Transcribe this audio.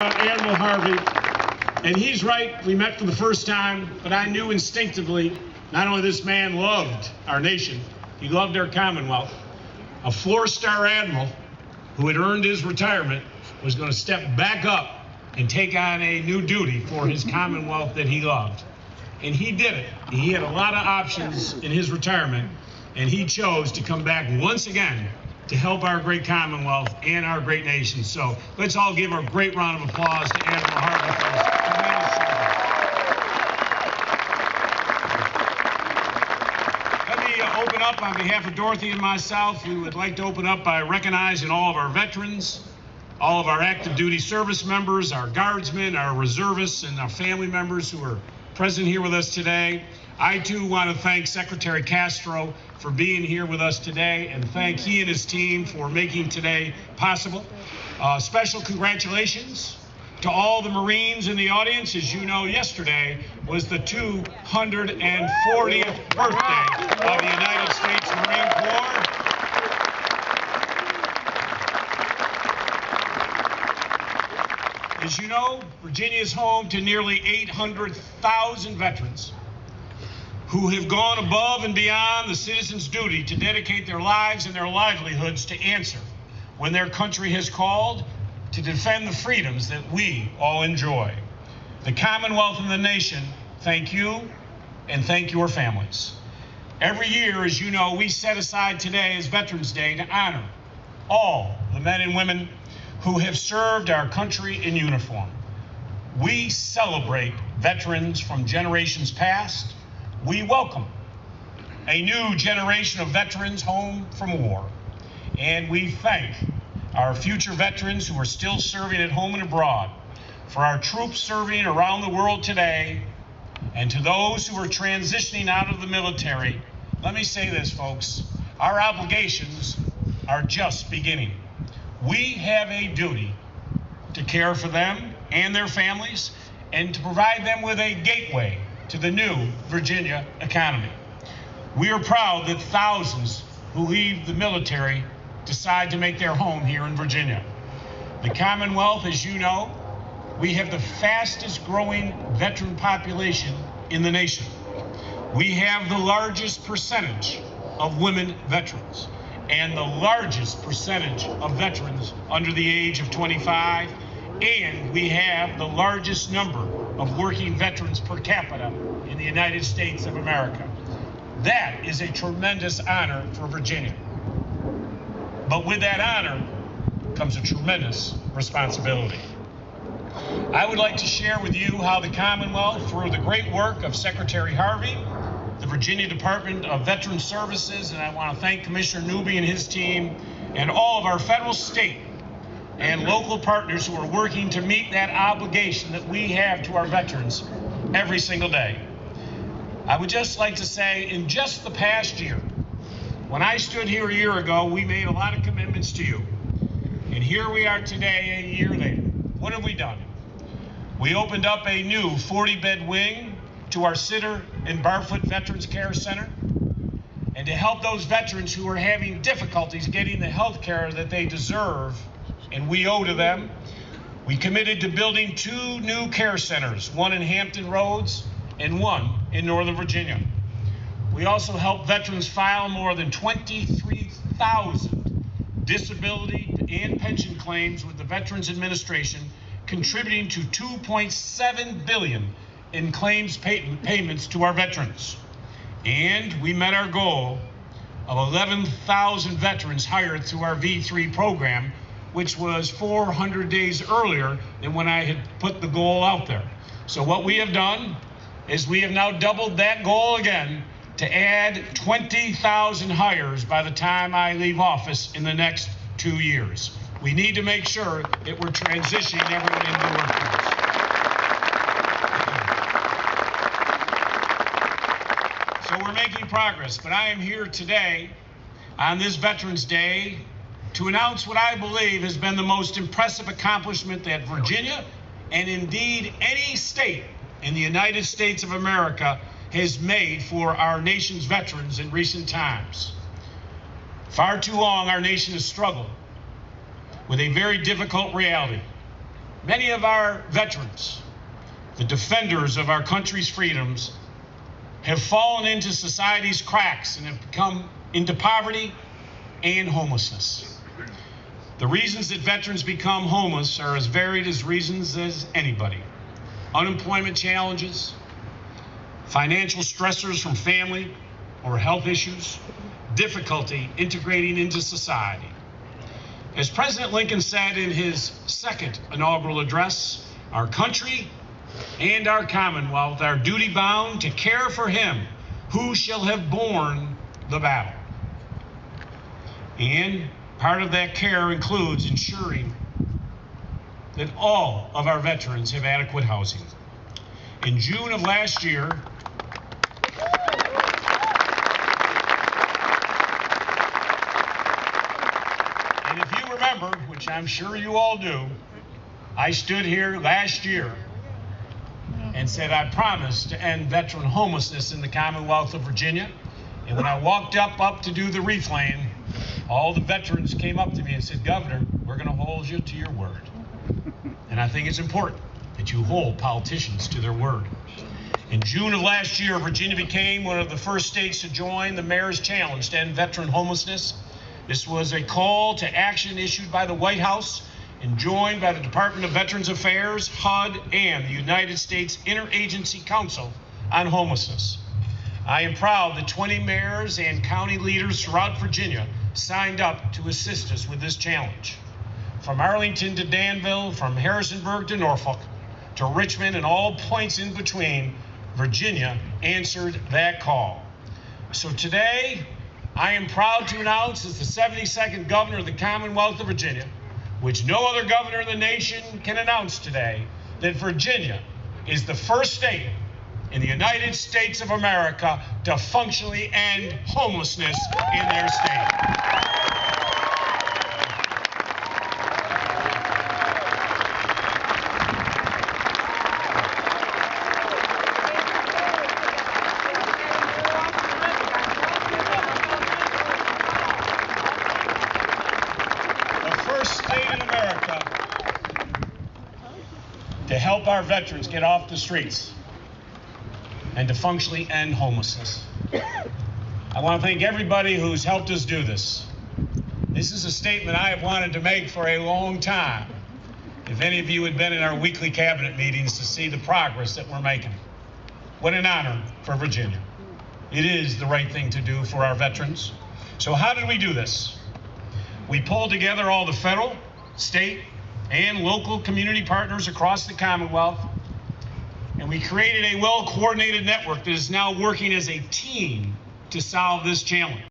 Admiral Harvey, and he's right. We met for the first time, but I knew instinctively not only this man loved our nation, he loved our Commonwealth. A four-star admiral who had earned his retirement was going to step back up and take on a new duty for his Commonwealth that he loved. And he did it. He had a lot of options in his retirement, and he chose to come back once again to help our great Commonwealth and our great nation. So let's all give a great round of applause to Admiral Harvey for his tremendous service. Let me open up on behalf of Dorothy and myself. We would like to open up by recognizing all of our veterans, all of our active duty service members, our guardsmen, our reservists, and our family members who are present here with us today. I too want to thank Secretary Castro for being here with us today and thank he and his team for making today possible. Special congratulations to all the Marines in the audience. As you know, yesterday was the 240th birthday of the United States Marine Corps. As you know, Virginia is home to nearly 800,000 veterans who have gone above and beyond the citizens' duty to dedicate their lives and their livelihoods to answer when their country has called to defend the freedoms that we all enjoy. The Commonwealth and the nation thank you and thank your families. Every year, as you know, we set aside today as Veterans Day to honor all the men and women who have served our country in uniform. We celebrate veterans from generations past. We welcome a new generation of veterans home from war. And we thank our future veterans who are still serving at home and abroad, for our troops serving around the world today, and to those who are transitioning out of the military. Let me say this, folks, our obligations are just beginning. We have a duty to care for them and their families and to provide them with a gateway to the new Virginia economy. We are proud that thousands who leave the military decide to make their home here in Virginia. The Commonwealth, as you know, we have the fastest growing veteran population in the nation. We have the largest percentage of women veterans and the largest percentage of veterans under the age of 25, and we have the largest number of working veterans per capita in the United States of America. That is a tremendous honor for Virginia. But with that honor comes a tremendous responsibility. I would like to share with you how the Commonwealth, through the great work of Secretary Harvey, the Virginia Department of Veteran Services, and I want to thank Commissioner Newby and his team, and all of our federal, state, and local partners who are working to meet that obligation that we have to our veterans every single day. I would just like to say, in just the past year, when I stood here a year ago, we made a lot of commitments to you. And here we are today, a year later. What have we done? We opened up a new 40-bed wing to our Sitter and Barfoot Veterans Care Center, and to help those veterans who are having difficulties getting the health care that they deserve and we owe to them, we committed to building 2 new care centers, one in Hampton Roads and one in Northern Virginia. We also helped veterans file more than 23,000 disability and pension claims with the Veterans Administration, contributing to $2.7 billion in claims payments to our veterans. And we met our goal of 11,000 veterans hired through our V3 program, which was 400 days earlier than when I had put the goal out there. So what we have done is we have now doubled that goal again to add 20,000 hires by the time I leave office in the next 2 years. We need to make sure that we're transitioning everyone into the workforce. So we're making progress, but I am here today on this Veterans Day to announce what I believe has been the most impressive accomplishment that Virginia, and indeed any state in the United States of America, has made for our nation's veterans in recent times. Far too long, our nation has struggled with a very difficult reality. Many of our veterans, the defenders of our country's freedoms, have fallen into society's cracks and have become into poverty and homelessness. The reasons that veterans become homeless are as varied as reasons as anybody. Unemployment challenges, financial stressors from family or health issues, difficulty integrating into society. As President Lincoln said in his second inaugural address, our country and our Commonwealth are duty-bound to care for him who shall have borne the battle. And part of that care includes ensuring that all of our veterans have adequate housing. In June of last year, and if you remember, which I'm sure you all do, I stood here last year and said I promised to end veteran homelessness in the Commonwealth of Virginia. And when I walked up to do the wreath laying, all the veterans came up to me and said, Governor, we're going to hold you to your word. And I think it's important that you hold politicians to their word. In June of last year, Virginia became one of the first states to join the Mayor's Challenge to end veteran homelessness. This was a call to action issued by the White House and joined by the Department of Veterans Affairs, HUD, and the United States Interagency Council on Homelessness. I am proud that 20 mayors and county leaders throughout Virginia signed up to assist us with this challenge. From Arlington to Danville, from Harrisonburg to Norfolk, to Richmond and all points in between, Virginia answered that call. So today, I am proud to announce as the 72nd governor of the Commonwealth of Virginia, which no other governor in the nation can announce today, that Virginia is the first state in the United States of America to functionally end homelessness in their state. State in America to help our veterans get off the streets and to functionally end homelessness. I want to thank everybody who's helped us do this. This is a statement I have wanted to make for a long time. If any of you had been in our weekly cabinet meetings to see the progress that we're making. What an honor for Virginia. It is the right thing to do for our veterans. So how did we do this? We pulled together all the federal, state, and local community partners across the Commonwealth, and we created a well-coordinated network that is now working as a team to solve this challenge.